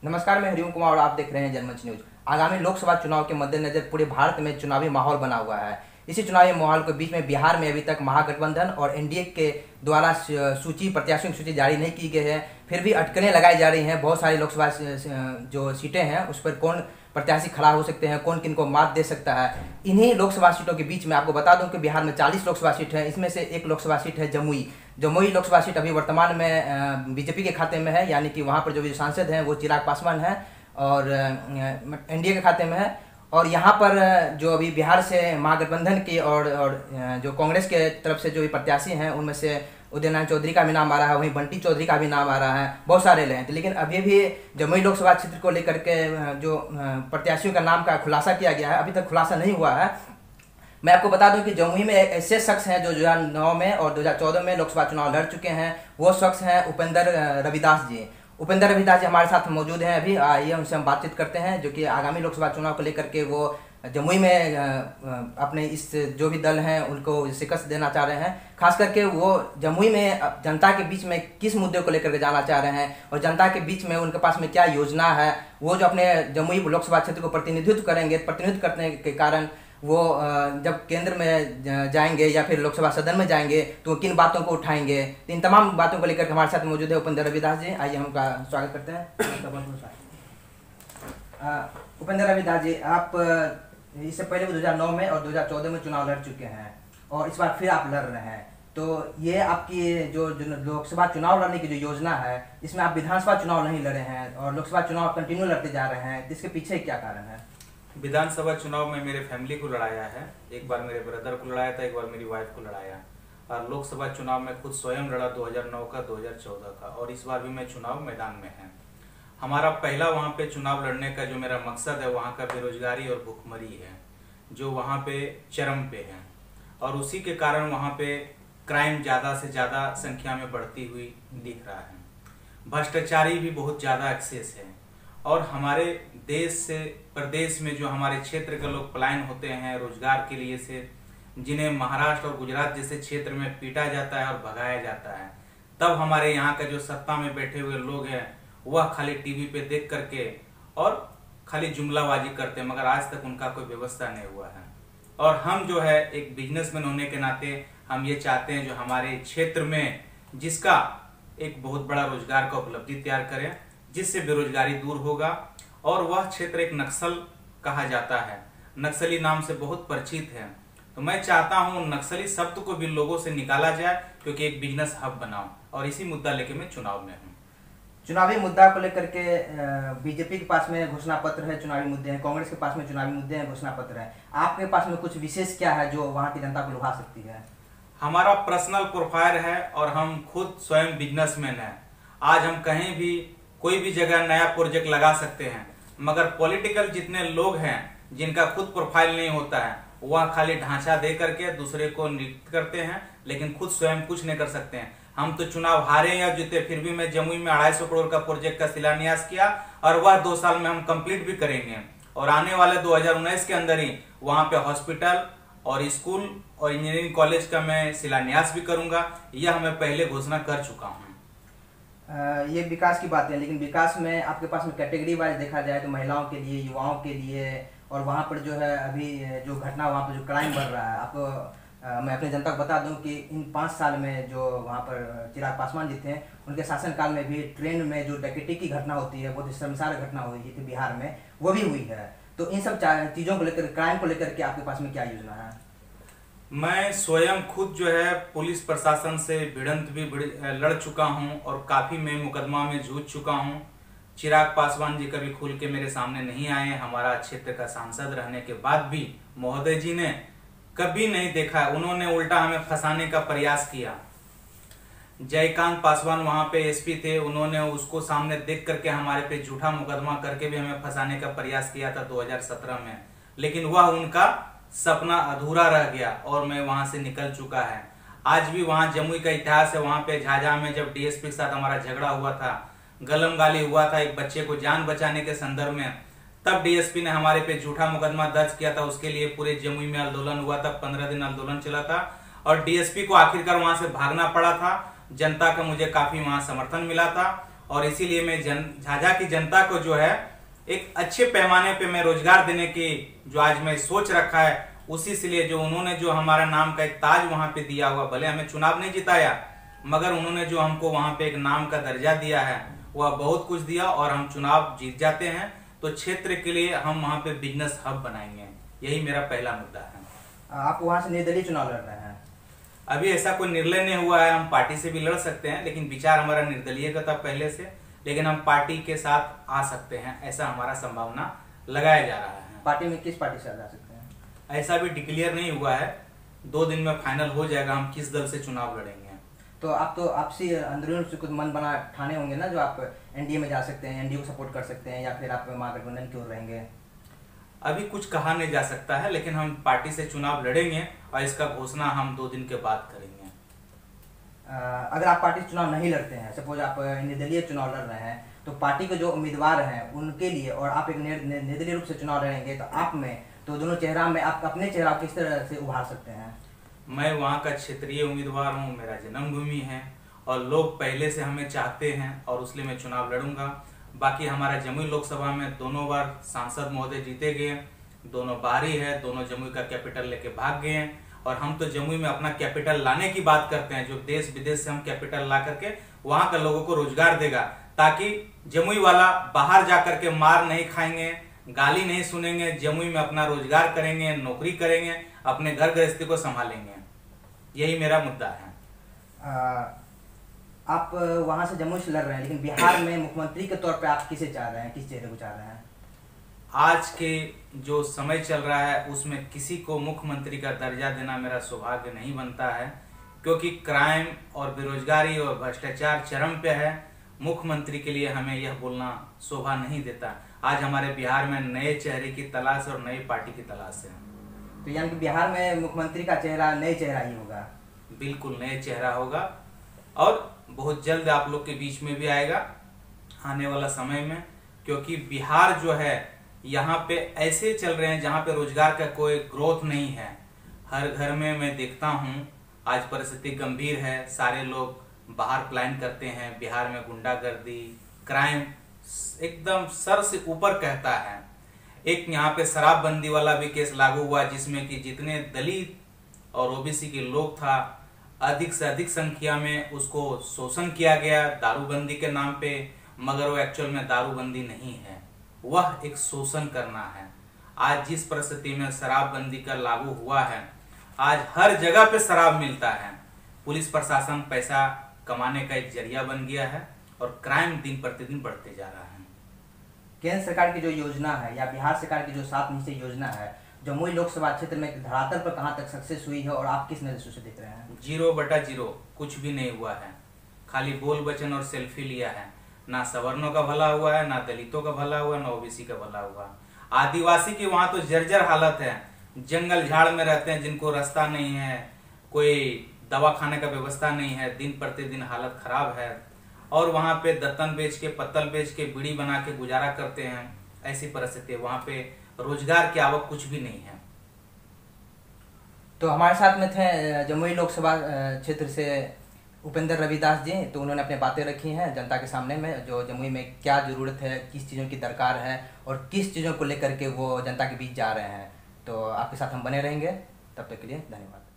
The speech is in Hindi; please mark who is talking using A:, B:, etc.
A: नमस्कार, मैं हरिओम कुमार और आप देख रहे हैं जनमंच न्यूज। आगामी लोकसभा चुनाव के मद्देनजर पूरे भारत में चुनावी माहौल बना हुआ है। इसी चुनावी माहौल के बीच में बिहार में अभी तक महागठबंधन और एनडीए के द्वारा प्रत्याशियों की सूची जारी नहीं की गई है। फिर भी अटकलें लगाई जा रही हैं। बहुत सारी लोकसभा जो सीटें हैं उस पर कौन प्रत्याशी खड़ा हो सकते हैं, कौन किन को मात दे सकता है। इन्हीं लोकसभा सीटों के बीच में आपको बता दूं कि बिहार में 40 लोकसभा सीट है। इसमें से एक लोकसभा सीट है जमुई लोकसभा सीट अभी वर्तमान में बीजेपी के खाते में है, यानी कि वहाँ पर जो भी सांसद हैं वो चिराग पासवान है और एनडीए के खाते में है। और यहाँ पर जो अभी बिहार से महागठबंधन की और जो कांग्रेस के तरफ से जो भी प्रत्याशी हैं उनमें से उदय नारायण चौधरी का भी नाम आ रहा है, वहीं बंटी चौधरी का भी नाम आ रहा है, बहुत सारे हैं। तो लेकिन अभी भी जमुई लोकसभा क्षेत्र को लेकर के जो प्रत्याशियों का नाम का खुलासा किया गया है, अभी तक खुलासा नहीं हुआ है। मैं आपको बता दूं कि जमुई में ऐसे शख्स हैं जो 2009 में और 2014 में लोकसभा चुनाव लड़ चुके हैं। वो शख्स हैं उपेंद्र रविदास जी। उपेंद्र रविदास जी हमारे साथ मौजूद हैं अभी। आइए उनसे हम बातचीत करते हैं, जो कि आगामी लोकसभा चुनाव को लेकर के वो जमुई में अपने इस जो भी दल हैं उनको शिकस्त देना चाह रहे हैं। खास करके वो जमुई में जनता के बीच में किस मुद्दे को लेकर के जाना चाह रहे हैं और जनता के बीच में उनके पास में क्या योजना है। वो जो अपने जमुई लोकसभा क्षेत्र को प्रतिनिधित्व करने के कारण वो जब केंद्र में जाएंगे या फिर लोकसभा सदन में जाएंगे तो किन बातों को उठाएंगे, तो इन तमाम बातों को लेकर हमारे साथ मौजूद है उपेंद्र रविदास जी। आइए हम उनका स्वागत करते हैं। उपेंद्र रविदास जी, आप इससे पहले 2009 में और 2014 में चुनाव लड़ चुके हैं और इस बार फिर आप लड़ रहे हैं। तो ये आपकी जो लोकसभा चुनाव लड़ने की जो योजना है, इसमें आप विधानसभा चुनाव नहीं लड़े हैं और लोकसभा चुनाव कंटिन्यू लड़ते जा रहे हैं, इसके पीछे क्या कारण है?
B: विधानसभा चुनाव में मेरे फैमिली को लड़ाया है। एक बार मेरे ब्रदर को लड़ाया था, एक बार मेरी वाइफ को लड़ाया। और लोकसभा चुनाव में खुद स्वयं लड़ा 2009 का, 2014 का, और इस बार भी मैं चुनाव मैदान में है। हमारा पहला वहाँ पे चुनाव लड़ने का जो मेरा मकसद है, वहाँ का बेरोजगारी और भुखमरी है जो वहाँ पे चरम पे है, और उसी के कारण वहाँ पे क्राइम ज़्यादा से ज़्यादा संख्या में बढ़ती हुई दिख रहा है। भ्रष्टाचारी भी बहुत ज़्यादा एक्सेस है, और हमारे देश से प्रदेश में जो हमारे क्षेत्र के लोग पलायन होते हैं रोजगार के लिए से, जिन्हें महाराष्ट्र और गुजरात जैसे क्षेत्र में पीटा जाता है और भगाया जाता है, तब हमारे यहाँ का जो सत्ता में बैठे हुए लोग हैं वह खाली टीवी पे देख करके और खाली जुमलाबाजी करते हैं, मगर आज तक उनका कोई व्यवस्था नहीं हुआ है। और हम जो है एक बिजनेसमैन होने के नाते हम ये चाहते हैं जो हमारे क्षेत्र में जिसका एक बहुत बड़ा रोजगार का उपलब्धि तैयार करें, जिससे बेरोजगारी दूर होगा। और वह क्षेत्र एक नक्सल कहा जाता है, नक्सली नाम से बहुत परिचित है। तो मैं चाहता हूं नक्सली शब्द को भी लोगों से निकाला जाए, क्योंकि एक बिजनेस हब बनाऊं, और इसी मुद्दा लेके मैं चुनाव में हूं।
A: चुनावी मुद्दा को लेकर के बीजेपी के पास में घोषणा पत्र है, चुनावी मुद्दे हैं, कांग्रेस के पास में चुनावी मुद्दे हैं, घोषणा पत्र है। आपके पास में कुछ विशेष क्या है जो वहाँ की जनता को लुभा सकती है?
B: हमारा पर्सनल प्रोफाइल है और हम खुद स्वयं बिजनेसमैन है। आज हम कहीं भी कोई भी जगह नया प्रोजेक्ट लगा सकते हैं, मगर पॉलिटिकल जितने लोग हैं जिनका खुद प्रोफाइल नहीं होता है, वह खाली ढांचा दे करके दूसरे को नियुक्त करते हैं, लेकिन खुद स्वयं कुछ नहीं कर सकते हैं। हम तो चुनाव हारे या जीते, फिर भी मैं जमुई में 250 करोड़ का प्रोजेक्ट का शिलान्यास किया, और वह 2 साल में हम कंप्लीट भी करेंगे। और आने वाले 2019 के अंदर ही वहां पे हॉस्पिटल और स्कूल और इंजीनियरिंग कॉलेज का मैं शिलान्यास भी करूंगा। यह मैं पहले घोषणा कर चुका हूँ।
A: ये विकास की बात है, लेकिन विकास में आपके पास में कैटेगरी वाइज देखा जाए तो महिलाओं के लिए, युवाओं के लिए, और वहाँ पर जो है अभी जो घटना, वहाँ पर जो क्राइम बढ़ रहा है, आपको मैं अपनी जनता को बता दूं कि इन 5 साल में जो वहाँ पर चिराग पासवान जी थे, उनके शासनकाल में भी ट्रेन में जो डकैती की घटना होती है, बहुत ही शर्मसार घटना हुई थी बिहार में, वो भी हुई है। तो इन सब चीज़ों को लेकर, क्राइम को लेकर के आपके पास में क्या योजना है?
B: मैं स्वयं खुद जो है पुलिस प्रशासन से भिड़ंत भी लड़ चुका हूं, और काफी मैं मुकदमा में जूझ चुका हूं। चिराग पासवान जी कभी खुल के मेरे सामने नहीं आए। हमारा क्षेत्र का सांसद रहने के बाद भी महोदय जी ने कभी नहीं देखा, उन्होंने उल्टा हमें फंसाने का प्रयास किया। जयकांत पासवान वहां पे एसपी थे, उन्होंने उसको सामने देख करके हमारे पे झूठा मुकदमा करके भी हमें फंसाने का प्रयास किया था 2017 में, लेकिन वह उनका सपना अधूरा रह गया और मैं वहां से निकल चुका है। आज भी वहां जमुई का इतिहास है। वहां पे झाझा में जब डीएसपी के साथ हमारा झगड़ा हुआ था, गलम गाली हुआ था एक बच्चे को जान बचाने के संदर्भ में, तब डीएसपी ने हमारे पे झूठा मुकदमा दर्ज किया था। उसके लिए पूरे जमुई में आंदोलन हुआ था, 15 दिन आंदोलन चला था, और डीएसपी को आखिरकार वहां से भागना पड़ा था। जनता का मुझे काफी वहां समर्थन मिला था, और इसीलिए मैं झाझा की जनता को जो है एक अच्छे पैमाने पे मैं रोजगार देने की जो आज मैं सोच रखा है, उसी से लिए जो उन्होंने जो हमारा नाम का एक ताज वहां पे दिया हुआ, भले हमें चुनाव नहीं जिताया मगर उन्होंने जो हमको वहां पे एक नाम का दर्जा दिया है वह बहुत कुछ दिया, और हम चुनाव जीत जाते हैं तो क्षेत्र के लिए हम वहां पे बिजनेस हब बनाएंगे। यही मेरा पहला मुद्दा है।
A: आप वहां से निर्दलीय चुनाव लड़ रहे हैं?
B: अभी ऐसा कोई निर्णय नहीं हुआ है, हम पार्टी से भी लड़ सकते हैं, लेकिन विचार हमारा निर्दलीय का था पहले से, लेकिन हम पार्टी के साथ आ सकते हैं, ऐसा हमारा संभावना लगाया जा रहा है।
A: पार्टी में किस पार्टी से आ सकते हैं?
B: ऐसा भी डिक्लेयर नहीं हुआ है, 2 दिन में फाइनल हो जाएगा हम किस दल से चुनाव लड़ेंगे।
A: तो आपसी अंदरूनी से कुछ मन बना ठाने होंगे ना, जो आप एनडीए में जा सकते हैं, एनडीए को सपोर्ट कर सकते हैं, या फिर आप महागठबंधन की ओर रहेंगे?
B: अभी कुछ कहा नहीं जा सकता है, लेकिन हम पार्टी से चुनाव लड़ेंगे और इसका घोषणा हम 2 दिन के बाद करेंगे।
A: अगर आप पार्टी से चुनाव नहीं लड़ते हैं, सपोज आप निर्दलीय चुनाव लड़ रहे हैं, तो पार्टी के जो उम्मीदवार हैं उनके लिए, और आप एक निर्दलीय रूप से चुनाव लड़ेंगे, तो आप में तो दोनों चेहरा में आप अपने चेहरा किस तरह से उभार सकते हैं?
B: मैं वहाँ का क्षेत्रीय उम्मीदवार हूँ, मेरा जन्मभूमि है और लोग पहले से हमें चाहते हैं और उसलिए मैं चुनाव लड़ूंगा। बाकी हमारा जमुई लोकसभा में दोनों बार सांसद महोदय जीते गए, दोनों बारी है, दोनों जमुई का कैपिटल लेके भाग गए हैं, और हम तो जमुई में अपना कैपिटल लाने की बात करते हैं, जो देश विदेश से हम कैपिटल ला करके वहाँ का लोगों को रोजगार देगा, ताकि जमुई वाला बाहर जा करके मार नहीं खाएंगे, गाली नहीं सुनेंगे, जमुई में अपना रोजगार करेंगे, नौकरी करेंगे, अपने घर गृहस्थी को संभालेंगे। यही मेरा मुद्दा है।
A: आप वहां से जमुई से लड़ रहे हैं, लेकिन बिहार में मुख्यमंत्री के तौर पे आप किसे चाह रहे हैं, किस चेहरे को चाह रहे हैं?
B: आज के जो समय चल रहा है उसमें किसी को मुख्यमंत्री का दर्जा देना मेरा सौभाग्य नहीं बनता है, क्योंकि क्राइम और बेरोजगारी और भ्रष्टाचार चरम पे है। मुख्यमंत्री के लिए हमें यह बोलना शोभा नहीं देता। आज हमारे बिहार में नए चेहरे की तलाश और नई पार्टी की तलाश है।
A: तो यानी कि बिहार में मुख्यमंत्री का चेहरा नए चेहरा ही होगा?
B: बिल्कुल नए चेहरा होगा, और बहुत जल्द आप लोग के बीच में भी आएगा आने वाला समय में, क्योंकि बिहार जो है यहाँ पे ऐसे चल रहे हैं जहाँ पे रोजगार का कोई ग्रोथ नहीं है। हर घर में मैं देखता हूँ आज परिस्थिति गंभीर है, सारे लोग बाहर प्लान करते हैं, बिहार में गुंडागर्दी क्राइम एकदम सर से ऊपर कहता है। एक यहाँ पे शराबबंदी वाला भी केस लागू हुआ, जिसमें कि जितने दलित और ओबीसी के लोग था, अधिक से अधिक संख्या में उसको शोषण किया गया दारूबंदी के नाम पे, मगर वो एक्चुअल में दारूबंदी नहीं है, वह एक शोषण करना है। आज जिस परिस्थिति में शराबबंदी का लागू हुआ है, आज हर जगह पे शराब मिलता है, पुलिस प्रशासन पैसा कमाने का एक जरिया बन गया है और क्राइम दिन प्रतिदिन बढ़ते जा रहा है।
A: केंद्र सरकार की जो योजना है या बिहार सरकार की जो 7 निश्चय योजना है, जमुई लोकसभा क्षेत्र में धरातल पर कहां तक सक्सेस हुई है, और आप किस नजर से देख रहे हैं?
B: 0/0 कुछ भी नहीं हुआ है, खाली बोल वचन और सेल्फी लिया है। ना सवर्णों का भला हुआ है, ना दलितों का भला हुआ, ना ओबीसी का भला हुआ। आदिवासी की वहां तो जर्जर हालत है, जंगल झाड़ में रहते हैं, जिनको रास्ता नहीं है, कोई दवा खाने का व्यवस्था नहीं है, दिन प्रतिदिन हालत खराब है, और वहां पे दत्तन बेच के पत्तल बेच के बीड़ी बना के गुजारा करते हैं। ऐसी परिस्थिति है, वहां पे रोजगार की आवक कुछ भी नहीं है।
A: तो हमारे साथ में थे जमुई लोकसभा क्षेत्र से उपेंद्र रविदास जी, तो उन्होंने अपनी बातें रखी हैं जनता के सामने में, जो जमुई में क्या जरूरत है, किस चीज़ों की दरकार है और किस चीज़ों को लेकर के वो जनता के बीच जा रहे हैं। तो आपके साथ हम बने रहेंगे, तब तक के लिए धन्यवाद।